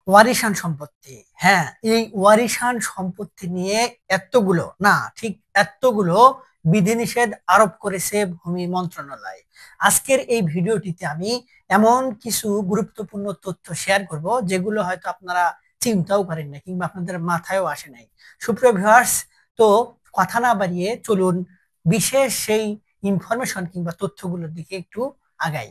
ওয়ারিশান সম্পত্তি। হ্যাঁ, এই ওয়ারিশান সম্পত্তি নিয়ে এতগুলো না, ঠিক এতগুলো বিধিনিষেধ আরোপ করেছে ভূমি মন্ত্রণালয়। আজকের এই ভিডিওটিতে আমি এমন কিছু গুরুত্বপূর্ণ তথ্য শেয়ার করব যেগুলো হয়তো আপনারা চিন্তাও করেন না কিংবা আপনাদের মাথায়ও আসে নাই। সুপ্রিয় ভিউয়ার্স, তো কথা না বাড়িয়ে চলুন বিশেষ সেই ইনফরমেশন কিংবা তথ্যগুলোর দিকে একটু আগাই।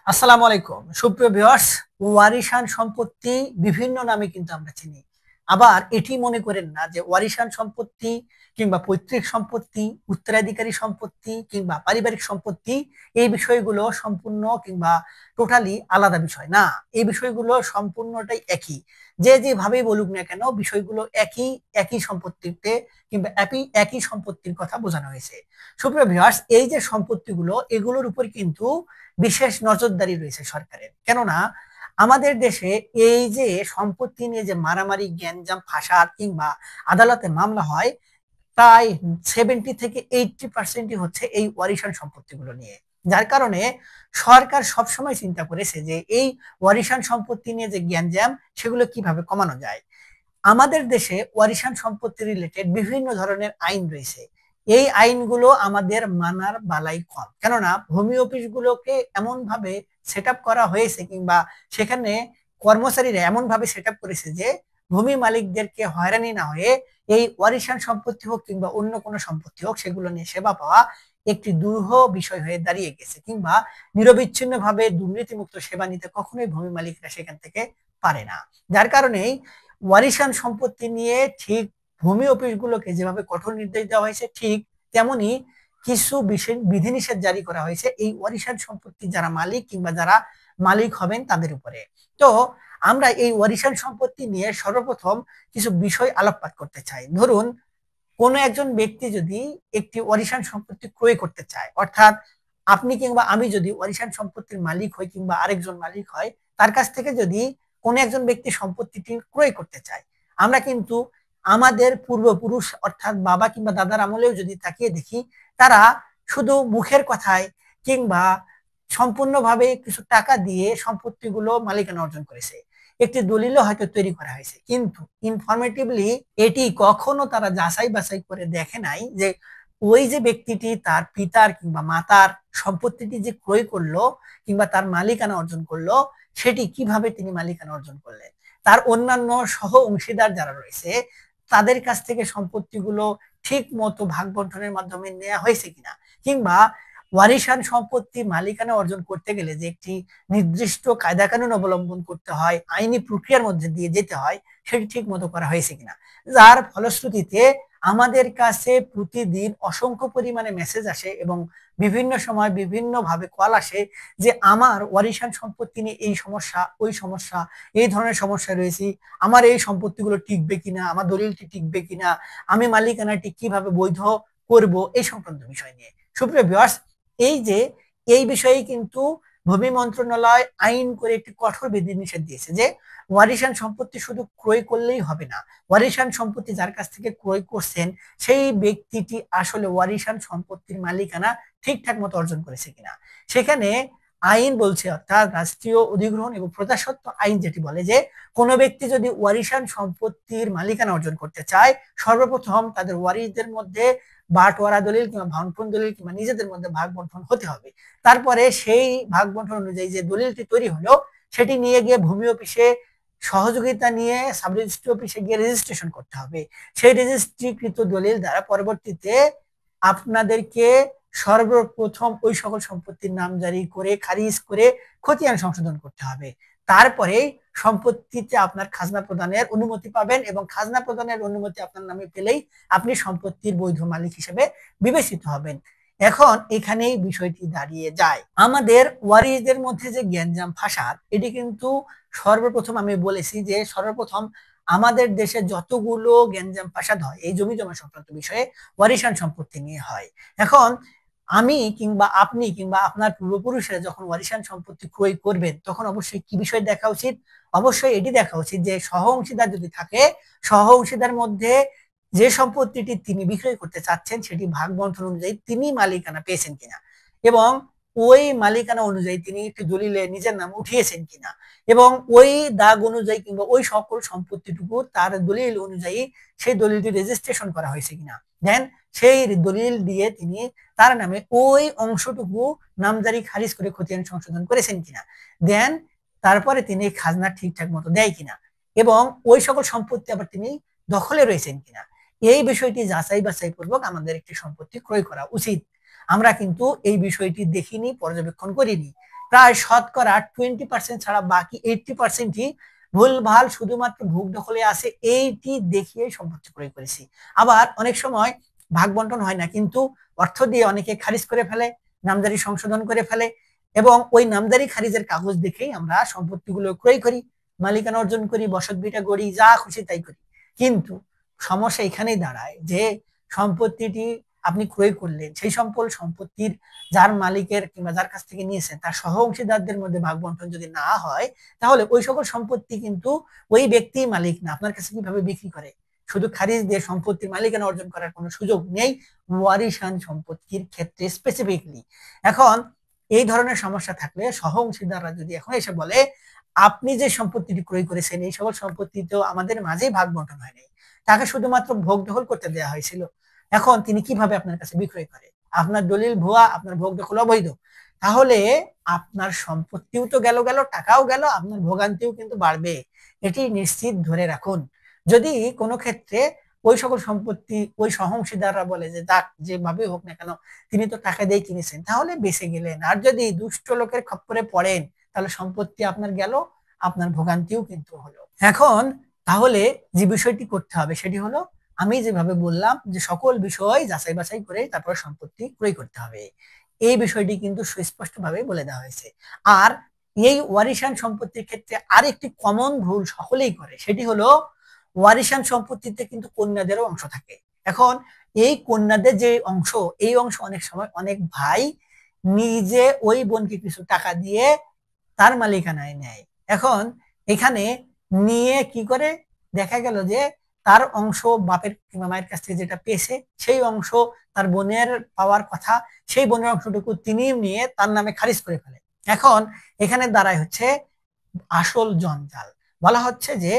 আসসালামু আলাইকুম সুপ্রিয় ভিউয়ার্স। ওয়ারিশান সম্পত্তি বিভিন্ন নামে কিন্তু আমরা চিনি। আবার এটি মনে করেন না যে ওয়ারিশান সম্পত্তি কিংবা পৈতৃক সম্পত্তি, উত্তরাধিকারী সম্পত্তি কিংবা পারিবারিক সম্পত্তি এই বিষয়গুলো সম্পূর্ণ কিংবা টোটালি আলাদা বিষয় না। এই বিষয়গুলো সম্পূর্ণটাই একই। যে যেভাবেই বলুক না কেন বিষয়গুলো একই, একই সম্পত্তিতে কিংবা একই একই সম্পত্তির কথা বোঝানো হয়েছে। সুপ্রিয় ভিউয়ার্স, এই যে সম্পত্তিগুলো এগুলোর উপর কিন্তু বিশেষ নজরদারি রয়েছে সরকারের। কেননা আমাদের দেশে এই যে সম্পত্তি নিয়ে যে মারামারি, গ্যাঞ্জাম, ফাসাদ কিংবা আদালতে মামলা হয়, প্রায় 70 থেকে 80% হচ্ছে এই ওয়ারিশান সম্পত্তিগুলো নিয়ে। যার কারণে সরকার সবসময় চিন্তা করেছে যে এই ওয়ারিশান সম্পত্তি নিয়ে যে গ্যাঞ্জাম সেগুলো কিভাবে কমানো যায়। আমাদের দেশে ওয়ারিশান সম্পত্তি রিলেটেড বিভিন্ন ধরনের আইন রয়েছে। এই আইনগুলো আমাদের মানার বালাই কম, কেননা ভূমি অফিস গুলোকে এমন ভাবে সেট করা হয়েছে কিংবা সেখানে কর্মচারীরা এমন ভাবে সেট করেছে যে ভূমি মালিকদেরকে হয়রানি না হয়ে এই ওয়ারিশান সম্পত্তি হোক কিংবা অন্য কোনো সম্পত্তি হোক সেগুলো নিয়ে সেবা পাওয়া একটি দুরূহ বিষয় হয়ে দাঁড়িয়ে গেছে, কিংবা নিরবিচ্ছিন্ন ভাবে দুর্নীতিমুক্ত সেবা নিতে কখনোই ভূমি মালিকরা সেখান থেকে পারে না। যার কারণেই ওয়ারিশান সম্পত্তি নিয়ে ঠিক ভূমি অফিসগুলোকে যেভাবে কঠোর নির্দেশ দেওয়া হয়েছে, ঠিক তেমনি কিছু বিশেষ বিধিনিষেধ জারি করা হয়েছে এই ওয়ারিশান সম্পত্তি যারা মালিক কিংবা যারা মালিক হবেন তাদের উপরে। তো আমরা এই ওয়ারিশান সম্পত্তি নিয়ে সর্বপ্রথম কিছু বিষয় আলোকপাত করতে চাই। ধরুন, কোনো একজন ব্যক্তি যদি একটি ওয়ারিশান সম্পত্তি ক্রয় করতে চায়, অর্থাৎ আপনি কিংবা আমি যদি ওয়ারিশান সম্পত্তির মালিক হই কিংবা আরেকজন মালিক হয়, তার কাছ থেকে যদি কোনো একজন ব্যক্তি সম্পত্তিটি ক্রয় করতে চায়, আমরা কিন্তু আমাদের পূর্বপুরুষ অর্থাৎ বাবা কিংবা দাদার আমলেও যদি তাকিয়ে দেখি, তারা শুধু মুখের কথায় কিংবা সম্পূর্ণভাবে কিছু টাকা দিয়ে সম্পত্তিগুলো মালিকানা অর্জন করেছে। একটি দলিলও হয়তো তৈরি করা হয়েছে, কিন্তু ইনফরমেটিভলি এটি কখনো তারা যাচাই বাছাই করে দেখে নাই যে ওই যে ব্যক্তিটি তার পিতার কিংবা মাতার সম্পত্তিটি যে ক্রয় করলো কিংবা তার মালিকানা অর্জন করলো, সেটি কিভাবে তিনি মালিকানা অর্জন করলেন, তার অন্যান্য সহ অংশীদার যারা রয়েছে তাদের কাছ থেকে সম্পত্তিগুলো ঠিক মতো ভাগ বন্টনের মাধ্যমে নেওয়া হয়েছে কিনা, কিংবা ওয়ারিশান সম্পত্তি মালিকানা অর্জন করতে গেলে যে একটি নির্দিষ্ট কায়দা কানুন অবলম্বন করতে হয়, আইনি প্রক্রিয়ার মধ্যে দিয়ে যেতে হয়, সেটি ঠিক মতো করা হয়েছে কিনা। যার ফলশ্রুতিতে আমাদের কাছে প্রতিদিন অসংখ্য পরিমাণে মেসেজ আসে এবং বিভিন্ন সময় বিভিন্ন ভাবে কল আসে যে আমার ওয়ারিশান সম্পত্তি নিয়ে এই সমস্যা, ওই সমস্যা, এই ধরনের সমস্যা রয়েছে, আমার এই সম্পত্তিগুলো টিকবে কিনা, আমার দলিলটি টিকবে কিনা, আমি মালিকানাটি কিভাবে বৈধ করব, এই সংক্রান্ত বিষয় নিয়ে। সুপ্রিয় ভিউয়ার্স, এই যে এই বিষয়ে কিন্তু ভূমি মন্ত্রণালয় আইন করে একটি কঠোর বিধিনিষেধ দিয়েছে যে ওয়ারিশান সম্পত্তি শুধু ক্রয় করলেই হবে না, ওয়ারিশান সম্পত্তি যার কাছ থেকে ক্রয় করছেন সেই ব্যক্তিটি আসলে ওয়ারিশান সম্পত্তির মালিকানা ঠিকঠাক মতো অর্জন করেছে কিনা। সেখানে আইন বলছে, অর্থাৎ রাষ্ট্রীয় অধিগ্রহণ এবং প্রজাস্বত্ব আইন যেটি বলে যে কোনো ব্যক্তি যদি ওয়ারিশান সম্পত্তির মালিকানা অর্জন করতে চায়, সর্বপ্রথম তাদের ওয়ারিশদের মধ্যে বাটোয়ারা দলিল কিংবা ভাঙফোন দলিল কিংবা নিজেদের মধ্যে ভাগ বন্টন হতে হবে। তারপরে সেই ভাগ বন্টন অনুযায়ী যে দলিলটি তৈরি হলো সেটি নিয়ে গিয়ে ভূমি অফিসে সহযোগিতা নিয়ে সাব রেজিস্ট্রি অফিসে গিয়ে রেজিস্ট্রেশন করতে হবে। সেই রেজিস্ট্রিকৃত দলিল দ্বারা পরবর্তীতে আপনাদেরকে সর্বপ্রথম ওই সকল সম্পত্তির নাম জারি করে খারিজ করে খতিয়ান সংশোধন করতে হবে। তারপরে সম্পত্তিতে আপনার খাজনা প্রদানের অনুমতি পাবেন এবং খাজনা প্রদানের অনুমতি আপনার নামে পেলেই আপনি সম্পত্তির বৈধ মালিক হিসেবে বিবেচিত হবেন। এখন এখানেই বিষয়টি দাঁড়িয়ে যায়, আমাদের ওয়ারিশদের মধ্যে যে গ্যাঞ্জাম ফাসাদ, এটি কিন্তু সর্বপ্রথম আমি বলেছি যে সর্বপ্রথম আমাদের দেশে যতগুলো গ্যাঞ্জাম ফাসাদ হয় এই জমি জমা সংক্রান্ত বিষয়ে ওয়ারিশান সম্পত্তি নিয়ে হয়। এখন আমি কিংবা আপনি কিংবা আপনার পূর্বপুরুষেরা যখন ওয়ারিশান সম্পত্তি ক্রয় করবেন তখন অবশ্যই কি বিষয় দেখা উচিত, অবশ্যই এটি দেখা উচিত যে সহ অংশীদার যদি থাকে, সহ অংশীদার মধ্যে যে সম্পত্তিটি তিনি বিক্রয় করতে চাচ্ছেন সেটি ভাগ বন্টন অনুযায়ী তিনি মালিকানা পেয়েছেন কিনা, এবং ওই মালিকানা অনুযায়ী তিনি একটি দলিলে নিজের নাম উঠিয়েছেন কিনা, এবং ওই দাগ অনুযায়ী কিংবা ওই সকল সম্পত্তিটুকু তার দলিল অনুযায়ী সেই দলিলটি রেজিস্ট্রেশন করা হয়েছে কিনা, দেন সেই দলিল দিয়ে তিনি তার নামে ওই অংশটুকু নামজারি খারিজ করে খতিয়ান সংশোধন করেছেন কিনা, দেন তারপরে তিনি খাজনা ঠিকঠাক মতো দেয় কিনা, এবং ওই সকল সম্পত্তি আবার তিনি দখলে রয়েছেন কিনা, এই বিষয়টি যাচাই বাছাই পূর্বক আমাদের একটি সম্পত্তি ক্রয় করা উচিত। আমরা কিন্তু এই বিষয়টি দেখিনি, পর্যবেক্ষণ করিনি। প্রায় শতকরা 20% ছাড়া বাকি 80%ই ভুলভাল শুধুমাত্র ভোগ দখলে আছে এইটি দেখিয়ে সম্পত্তি ক্রয় করেছি। আবার অনেক সময় ভাগ বন্টন হয় না, কিন্তু অর্থ দিয়ে অনেকে খারিজ করে ফেলে, নামজারি সংশোধন করে ফেলে, এবং ওই নামজারি খারিজের কাগজ দেখেই আমরা সম্পত্তিগুলো ক্রয় করি, মালিকানা অর্জন করি, বসত ভিটা গড়ি, যা খুশি তাই করি। কিন্তু সমস্যা এখানেই দাঁড়ায় যে সম্পত্তিটি আপনি ক্রয় করলেন, সেই সম্পত্তির যার মালিকের কিংবা যার কাছ থেকে নিয়েছেন তার সহ অংশীদারদের মধ্যে ভাগ বন্টন যদি না হয়, তাহলে ওই সকল সম্পত্তি কিন্তু ওই ব্যক্তি মালিক না, আপনার কাছে কিভাবে বিক্রি করে? শুধু খারিজ দিয়ে সম্পত্তির মালিকানা অর্জন করার কোনো সুযোগ নেই ওয়ারিশান সম্পত্তির ক্ষেত্রে স্পেসিফিকলি। এখন এই ধরনের সমস্যা থাকলে সহ অংশীদাররা যদি এখন এসে বলে আপনি যে সম্পত্তিটি ক্রয় করেছেন এই সকল সম্পত্তি তো আমাদের মাঝেই ভাগ বন্টন হয়নি, তাকে শুধুমাত্র ভোগ দখল করতে দেওয়া হয়েছিল, এখন তিনি কিভাবে আপনার কাছে বিক্রয় করে? আপনার দলিল ভুয়া, আপনার ভোগ দখল অবৈধ, তাহলে আপনার সম্পত্তিও তো গেল, টাকাও গেল, আপনার ভোগান্তিও কিন্তু বাড়বে, এটি নিশ্চিত ধরে রাখুন। যদি কোনো ক্ষেত্রে ওই সকল সম্পত্তি ওই সহংশীদাররা বলে যে যাক যেভাবে হোক না কেন তিনি তো টাকা দিয়ে কিনেছেন, তাহলে বেঁচে গেলেন। আর যদি দুষ্ট লোকের খপ্পরে পড়েন তাহলে সম্পত্তি আপনার গেল, আপনার ভোগান্তিও কিন্তু হলো। এখন তাহলে যে বিষয়টি করতে হবে সেটি হলো আমি যেভাবে বললাম যে সকল বিষয় যাচাই বাছাই করে তারপর সম্পত্তি ক্রয় করতে হবে, এই বিষয়টি কিন্তু সুস্পষ্টভাবে বলে দেওয়া হয়েছে। আর এই ওয়ারিশান সম্পত্তির ক্ষেত্রে আরেকটি কমন ভুল সকলেই করে, সেটি হলো ওয়ারিশান সম্পত্তিতে কিন্তু কন্যাদেরও অংশ থাকে। এখন এই কন্যাদের যে অংশ, এই অংশ অনেক সময় অনেক ভাই নিজে ওই বোনকে কিছু টাকা দিয়ে তার মালিকানায় নেয়। এখন এখানে নিয়ে কি করে, দেখা গেল যে তার অংশ বাপের কিংবা মায়ের কাছ থেকে যেটা পেয়েছে সেই অংশ তার বোনের পাওয়ার কথা, সেই বোনের অংশটুকু তিনি নিয়ে তার নামে খারিজ করে ফেলে। এখন এখানে দাঁড়ায় হচ্ছে আসল জঞ্জাল। বলা হচ্ছে যে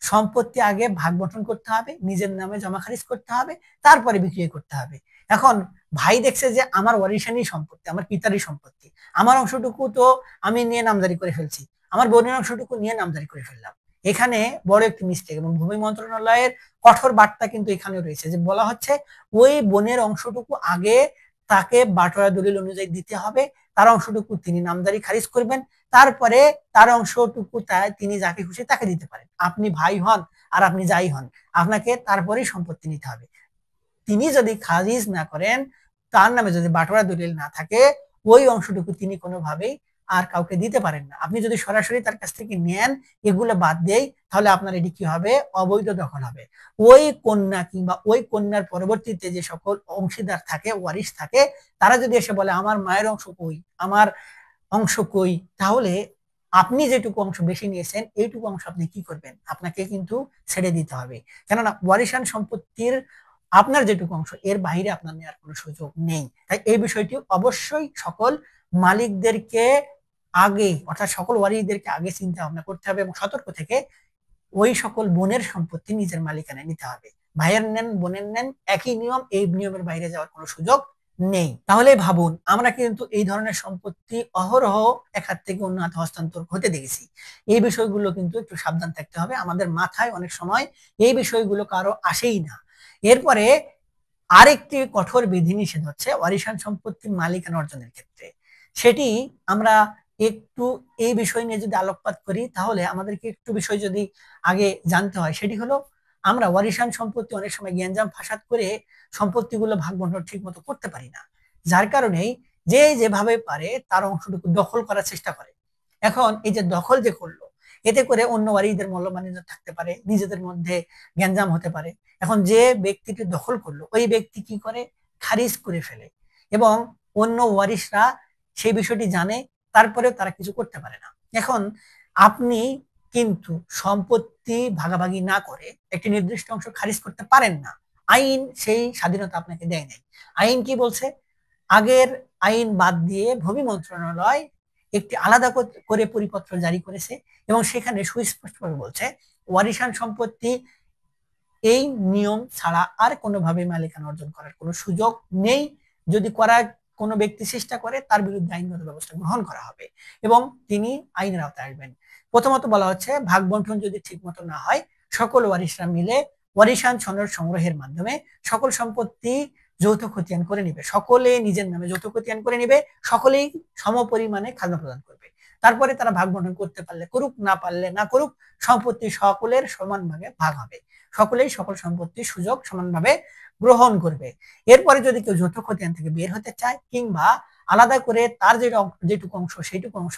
সম্পত্তি আগে ভাগ বন্টন করতে হবে, নিজের নামে জমা খারিজ করতে হবে, তারপরে বিক্রি করতে হবে। এখন ভাই দেখছে যে আমার ওয়ারিশানি সম্পত্তি, আমার পিতারই সম্পত্তি, আমার অংশটুকু তো আমি নিয়ে নামজারি করে ফেলছি, আমার বোনের অংশটুকু নিয়ে নামজারি করে ফেললাম। এখানে বড় একটি মিস্টেক, এবং ভূমি মন্ত্রণালয়ের কঠোর বার্তা কিন্তু এখানে রয়েছে যে বলা হচ্ছে ওই বোনের অংশটুকু আগে তাকে বাটোয়ারা দলিল অনুযায়ী দিতে হবে, তার অংশটুকু তিনি নামজারি খারিজ করবেন, তারপরে তার অংশটুকু তিনি যাকে খুশি তাকে দিতে পারেন। আপনি ভাই হন আর আপনি যাই হন, আপনাকে তারপরেই সম্পত্তি নিতে হবে। তিনি যদি খারিজ না করেন, তার নামে যদি বাটোয়ারা দলিল না থাকে, ওই অংশটুকু তিনি কোনোভাবেই আর কাউকে দিতে পারেন না। আপনি যদি সরাসরি তার কাছ থেকে নেন, এগুলো বাদ দেই, তাহলে আপনার এটি কি হবে? অবৈধ দখল হবে। ওই কন্যা কিংবা ওই কন্যার পরবর্তীতে যে সকল অংশীদার থাকে, ওয়ারিশ থাকে, তারা যদি এসে বলে আমার মায়ের অংশ কই, আমার অংশ কই, তাহলে আপনি যেটুকু অংশ বেশি নিয়েছেন এইটুকু অংশ আপনি কি করবেন? আপনাকে কিন্তু ছেড়ে দিতে হবে, কেননা ওয়ারিশান সম্পত্তির আপনার যেটুকু অংশ এর বাইরে আপনার নেওয়ার কোনো সুযোগ নেই। তাই এই বিষয়টি অবশ্যই সকল মালিকদেরকে আগে, অর্থাৎ সকল ওয়ারিশদেরকে আগে চিন্তা ভাবনা করতে হবে এবং সতর্ক থেকে ওই সকল বোনের সম্পত্তি নিজের মালিকানায় নিতে হবে। ভাইয়ের নেন, বোনের নেন, একই নিয়ম, এই নিয়মের বাইরে যাওয়ার কোনো সুযোগ নেই। তাহলে ভাবুন, আমরা কিন্তু এই ধরনের সম্পত্তি অহরহ এক হাত থেকে অন্য হাতে হস্তান্তর হতে দেখেছি। এই বিষয়গুলো কিন্তু একটু সাবধান থাকতে হবে, আমাদের মাথায় অনেক সময় এই বিষয়গুলো কারো আসেই না। এরপরে আরেকটি কঠোর বিধিনিষেধ হচ্ছে ওয়ারিশান সম্পত্তির মালিকানা অর্জনের ক্ষেত্রে। সেটি আমরা একটু এই বিষয় নিয়ে যদি আলোকপাত করি, তাহলে আমাদেরকে একটু বিষয় যদি আগে জানতে হয়, সেটি হলো আমরা ওয়ারিশান সম্পত্তি অনেক সময় গ্যাঞ্জাম ফাসাদ করে সম্পত্তিগুলো ভাগ বন্টন ঠিক মতো করতে পারি না, যার কারণেই যে যেভাবে পারে তার অংশটুকু দখল করার চেষ্টা করে। এখন এই যে দখল যে করলো, এতে করে অন্য ওয়ারিশদের মূল্যমান্য থাকতে পারে, নিজেদের মধ্যে গ্যাঞ্জাম হতে পারে। এখন যে ব্যক্তিটি দখল করলো ওই ব্যক্তি কি করে? খারিজ করে ফেলে, এবং অন্য ওয়ারিশরা সেই বিষয়টি জানে, তারপরেও তারা কিছু করতে পারে না। এখন আপনি কিন্তু সম্পত্তি ভাগাভাগি না করে একটি নির্দিষ্ট অংশ খারিজ করতে পারেন না, আইন সেই স্বাধীনতা আপনাকে দেয় নাই। আইন কি বলছে? আগের আইন বাদ দিয়ে ভূমি মন্ত্রণালয় একটি আলাদা করে পরিপত্র জারি করেছে এবং সেখানে সুস্পষ্টভাবে বলছে ওয়ারিশান সম্পত্তি এই নিয়ম ছাড়া আর কোনোভাবে মালিকানা অর্জন করার কোনো সুযোগ নেই। যদি করার কোনো ব্যক্তি চেষ্টা করে তার বিরুদ্ধে আইনগত ব্যবস্থা গ্রহণ করা হবে এবং তিনি আইনের আওতায় আসবেন। প্রথমত বলা হচ্ছে ভাগ বন্টন যদি ঠিক মতো না হয় সকল ওয়ারিশরা মিলে ওয়ারিশান সনদ সংগ্রহের মাধ্যমে সকল সম্পত্তি যৌথ খতিয়ান করে নিবে, সকলে নিজের নামে যৌথ খতিয়ান করে নিবে, সকলেই সমপরিমাণে খাজনা প্রদান করবে। তারপরে তারা ভাগ বন্টন করতে পারলে করুক, না পারলে না করুক, সম্পত্তি সকলের সমান ভাগে ভাগ হবে, সকলেই সকল সম্পত্তির সুযোগ সমানভাবে গ্রহণ করবে। এরপরে যদি কেউ যৌথ খতিয়ান থেকে বের হতে চায় কিংবা আলাদা করে তার যেটুকু অংশ সেইটুকু অংশ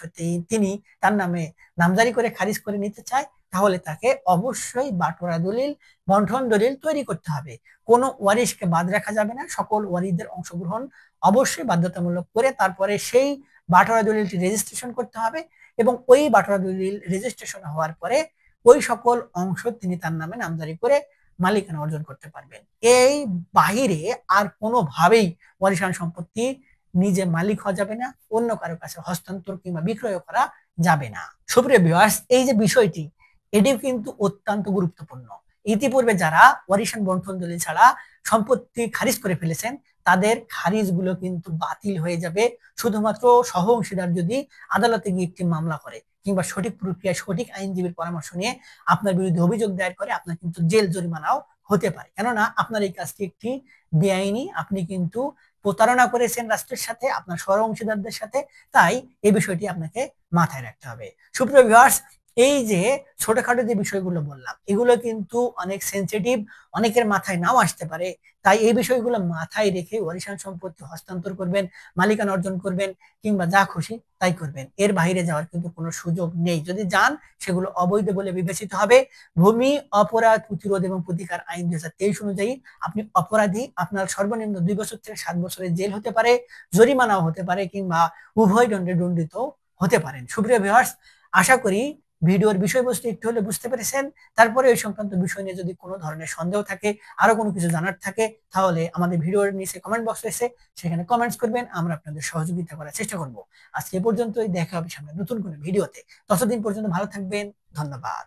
তিনি তার নামে নামজারি করে খারিজ করে নিতে চায়, তাহলে তাকে অবশ্যই বাটোয়ারা দলিল, বন্টন দলিল তৈরি করতে হবে। কোনো ওয়ারিশকে বাদ রাখা যাবে না, সকল ওয়ারিশদের অংশগ্রহণ অবশ্যই বাধ্যতামূলক করে তারপরে সেই বাটোয়ারা দলিলটি রেজিস্ট্রেশন করতে হবে এবং ওই বাটোয়ারা দলিল রেজিস্ট্রেশন হওয়ার পরে ওই সকল অংশ তিনি তার নামে নামজারি করে মালিকানা অর্জন করতে পারবেন। এই বাহিরে আর কোনোভাবেই ওয়ারিশান সম্পত্তি নিজে মালিক হওয়া যাবে না, অন্য কারো কাছে হস্তান্তর কিংবা বিক্রয় করা যাবে না। সুপ্রিয় ভিউয়ার্স, এই যে বিষয়টি এটিও কিন্তু অত্যন্ত গুরুত্বপূর্ণ। ইতিপূর্বে যারা ওয়ারিশান বন্টন দলিল ছাড়া সম্পত্তি খারিজ করে ফেলেছেন তাদের খারিজ গুলো কিন্তু বাতিল হয়ে যাবে শুধুমাত্র সহ অংশীদার যদি আদালতে গিয়ে একটি মামলা করে কিংবা সঠিক প্রক্রিয়ায় সঠিক আইনজীবীর পরামর্শ নিয়ে আপনার বিরুদ্ধে অভিযোগ দায়ের করে, আপনার কিন্তু জেল জরিমানাও হতে পারে। কেননা আপনার এই কাজটি একটি বেআইনি, আপনি কিন্তু প্রতারণা করেছেন রাষ্ট্রের সাথে, আপনার সহ অংশীদারদের সাথে। তাই এই বিষয়টি আপনাকে মাথায় রাখতে হবে। সুপ্রিয় ভিউয়ার্স, এই যে ছোটখাটো যে বিষয়গুলো বললাম এগুলো কিন্তু অনেক সেন্সিটিভ, অনেকের মাথায় নাও আসতে পারে। তাই এই বিষয়গুলো মাথায় রেখে ওয়ারিশান সম্পত্তি হস্তান্তর করবেন, মালিকানা অর্জন করবেন কিংবা যা খুশি তাই করবেন, এর বাইরে যাওয়ার কিন্তু কোনো সুযোগ নেই। যদি যান সেগুলো অবৈধ বলে বিবেচিত হবে। ভূমি অপরাধ প্রতিরোধ এবং প্রতিকার আইন 2023 অনুযায়ী আপনি অপরাধী, আপনার সর্বনিম্ন 2 বছর থেকে 7 বছরের জেল হতে পারে, জরিমানাও হতে পারে কিংবা উভয় দণ্ডে দণ্ডিত হতে পারেন। সুপ্রিয় ভিউয়ার্স, আশা করি ভিডিওর বিষয়বস্তু একটু হলে বুঝতে পেরেছেন। তারপরে এই সংক্রান্ত বিষয় নিয়ে যদি কোনো ধরনের সন্দেহ থাকে, আরো কোনো কিছু জানার থাকে, তাহলে আমাদের ভিডিওর নিচে কমেন্ট বক্স রয়েছে, সেখানে কমেন্টস করবেন, আমরা আপনাদের সহযোগিতা করার চেষ্টা করব। আজকে এ পর্যন্তই, দেখা হবে সামনে নতুন কোনো ভিডিওতে। ততদিন পর্যন্ত ভালো থাকবেন, ধন্যবাদ।